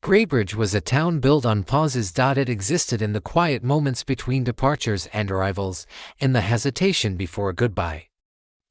Graybridge was a town built on pauses. It existed in the quiet moments between departures and arrivals, in the hesitation before a goodbye.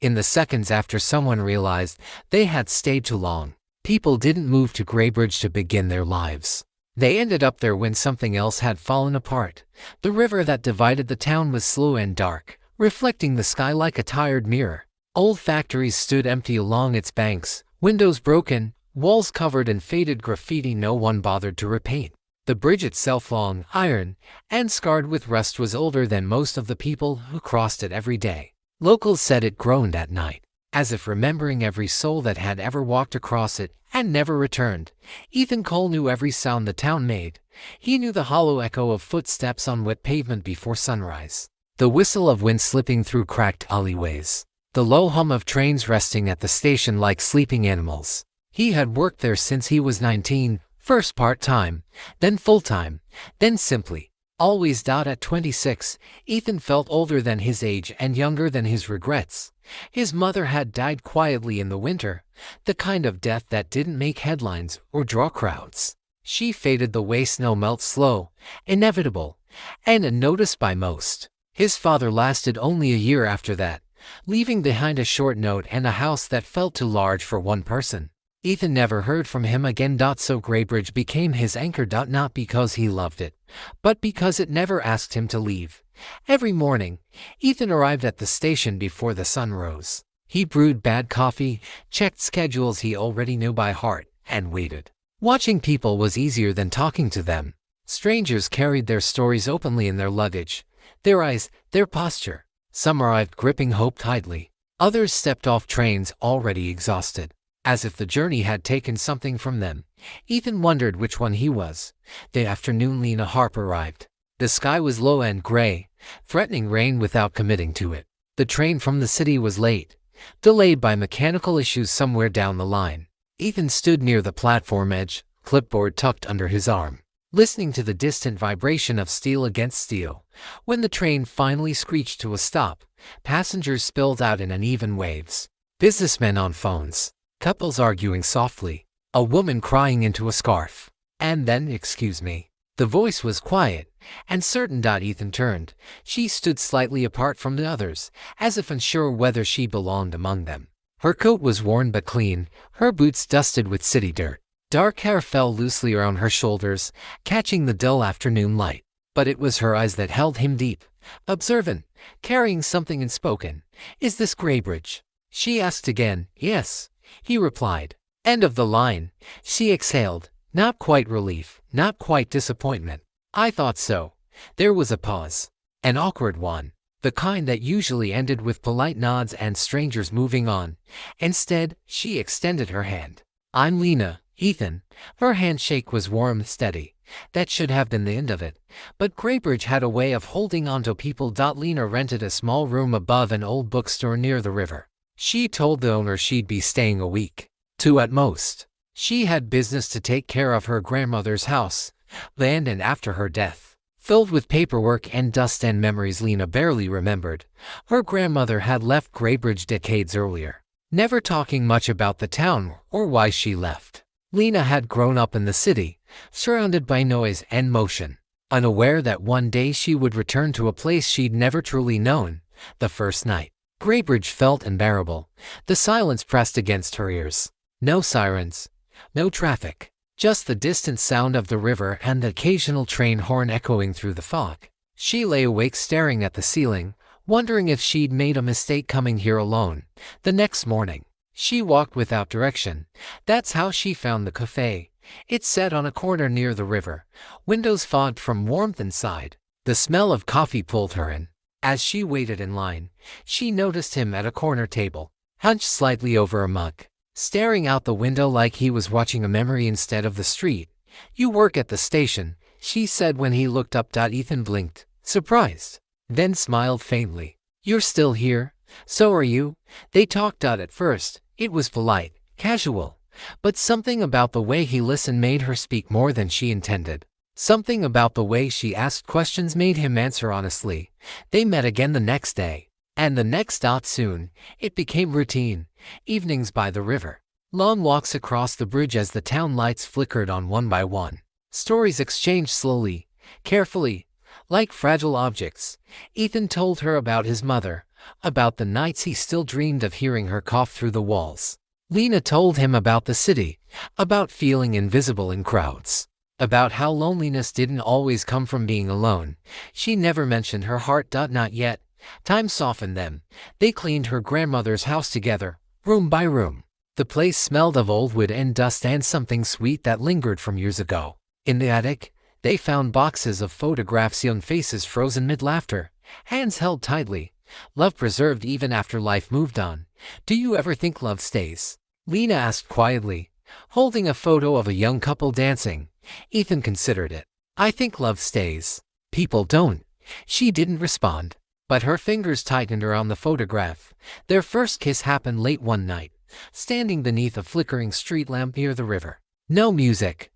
In the seconds after someone realized they had stayed too long. People didn't move to Graybridge to begin their lives. They ended up there when something else had fallen apart. The river that divided the town was slow and dark, reflecting the sky like a tired mirror. Old factories stood empty along its banks, windows broken, walls covered in faded graffiti no one bothered to repaint. The bridge itself, long, iron, and scarred with rust, was older than most of the people who crossed it every day. Locals said it groaned at night, as if remembering every soul that had ever walked across it and never returned. Ethan Cole knew every sound the town made. He knew the hollow echo of footsteps on wet pavement before sunrise, the whistle of wind slipping through cracked alleyways, the low hum of trains resting at the station like sleeping animals. He had worked there since he was 19, first part-time, then full-time, then simply. Always. At 26, Ethan felt older than his age and younger than his regrets. His mother had died quietly in the winter, the kind of death that didn't make headlines or draw crowds. She faded the way snow melts, slow, inevitable, and unnoticed by most. His father lasted only a year after that, leaving behind a short note and a house that felt too large for one person. Ethan never heard from him again. So Graybridge became his anchor. Not because he loved it, but because it never asked him to leave. Every morning, Ethan arrived at the station before the sun rose. He brewed bad coffee, checked schedules he already knew by heart, and waited. Watching people was easier than talking to them. Strangers carried their stories openly in their luggage, their eyes, their posture. Some arrived gripping hope tightly. Others stepped off trains already exhausted, as if the journey had taken something from them. Ethan wondered which one he was. The afternoon Lena Harp arrived. The sky was low and gray, threatening rain without committing to it. The train from the city was late, delayed by mechanical issues somewhere down the line. Ethan stood near the platform edge, clipboard tucked under his arm, listening to the distant vibration of steel against steel. When the train finally screeched to a stop, passengers spilled out in uneven waves. Businessmen on phones, couples arguing softly, a woman crying into a scarf. And then, "Excuse me." The voice was quiet and certain. Ethan turned. She stood slightly apart from the others, as if unsure whether she belonged among them. Her coat was worn but clean, her boots dusted with city dirt. Dark hair fell loosely around her shoulders, catching the dull afternoon light. But it was her eyes that held him deep, observant, carrying something unspoken. "Is this Graybridge?" she asked again. "Yes," he replied. "End of the line," she exhaled. Not quite relief, not quite disappointment. "I thought so." There was a pause. An awkward one. The kind that usually ended with polite nods and strangers moving on. Instead, she extended her hand. "I'm Lena, Ethan." Her handshake was warm, steady. That should have been the end of it. But Graybridge had a way of holding onto people. Lena rented a small room above an old bookstore near the river. She told the owner she'd be staying a week, 2 at most. She had business to take care of her grandmother's house, land, and after her death, filled with paperwork and dust and memories Lena barely remembered. Her grandmother had left Graybridge decades earlier, never talking much about the town or why she left. Lena had grown up in the city, surrounded by noise and motion, unaware that one day she would return to a place she'd never truly known. The first night, Graybridge felt unbearable. The silence pressed against her ears. No sirens, no traffic, just the distant sound of the river and the occasional train horn echoing through the fog. She lay awake staring at the ceiling, wondering if she'd made a mistake coming here alone. The next morning, she walked without direction. That's how she found the cafe. It sat on a corner near the river, windows fogged from warmth inside. The smell of coffee pulled her in. As she waited in line, she noticed him at a corner table, hunched slightly over a mug, staring out the window like he was watching a memory instead of the street. "You work at the station," she said when he looked up. Ethan blinked, surprised, then smiled faintly. "You're still here? So are you." They talked. At first, it was polite, casual, but something about the way he listened made her speak more than she intended. Something about the way she asked questions made him answer honestly. They met again the next day, and the next. Soon, it became routine. Evenings by the river, Long walks across the bridge as the town lights flickered on one by one. Stories exchanged slowly, carefully, like fragile objects. Ethan told her about his mother, about the nights he still dreamed of hearing her cough through the walls. Lena told him about the city, about feeling invisible in crowds, about how loneliness didn't always come from being alone. She never mentioned her heart. Not yet. Time softened them. They cleaned her grandmother's house together, room by room. The place smelled of old wood and dust and something sweet that lingered from years ago. In the attic, they found boxes of photographs, young faces frozen mid-laughter, hands held tightly, love preserved even after life moved on. "Do you ever think love stays?" Lena asked quietly, holding a photo of a young couple dancing. Ethan considered it. "I think love stays. People don't." She didn't respond, but her fingers tightened around the photograph. Their first kiss happened late one night, standing beneath a flickering street lamp near the river. No music,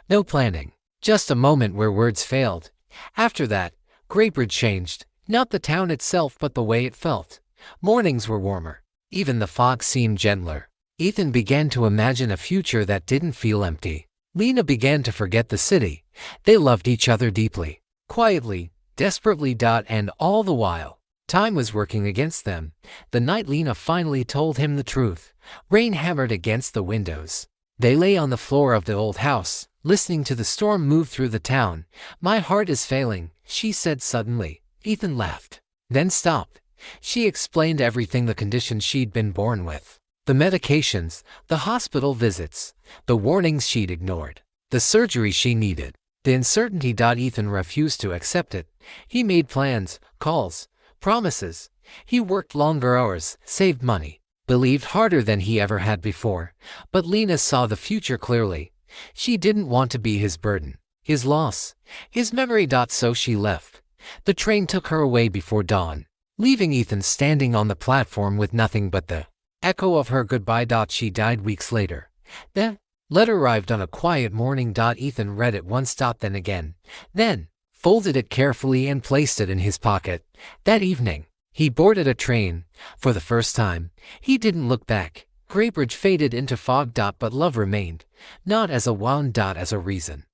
no planning, just a moment where words failed. After that, Greybridge changed, not the town itself but the way it felt. Mornings were warmer. Even the fog seemed gentler. Ethan began to imagine a future that didn't feel empty. Lena began to forget the city. They loved each other deeply, quietly, desperately. And all the while, time was working against them. The night Lena finally told him the truth, rain hammered against the windows. They lay on the floor of the old house, listening to the storm move through the town. "My heart is failing," she said suddenly. Ethan laughed, then stopped. She explained everything, the conditions she'd been born with, the medications, the hospital visits, the warnings she'd ignored, the surgery she needed, the uncertainty. Ethan refused to accept it. He made plans, calls, promises. He worked longer hours, saved money, believed harder than he ever had before. But Lena saw the future clearly. She didn't want to be his burden, his loss, his memory. So she left. The train took her away before dawn, leaving Ethan standing on the platform with nothing but the echo of her goodbye. She died weeks later. The letter arrived on a quiet morning. Ethan read it once, then again, then folded it carefully and placed it in his pocket. That evening, he boarded a train. For the first time, he didn't look back. Greybridge faded into fog. But love remained, not as a wound. As a reason.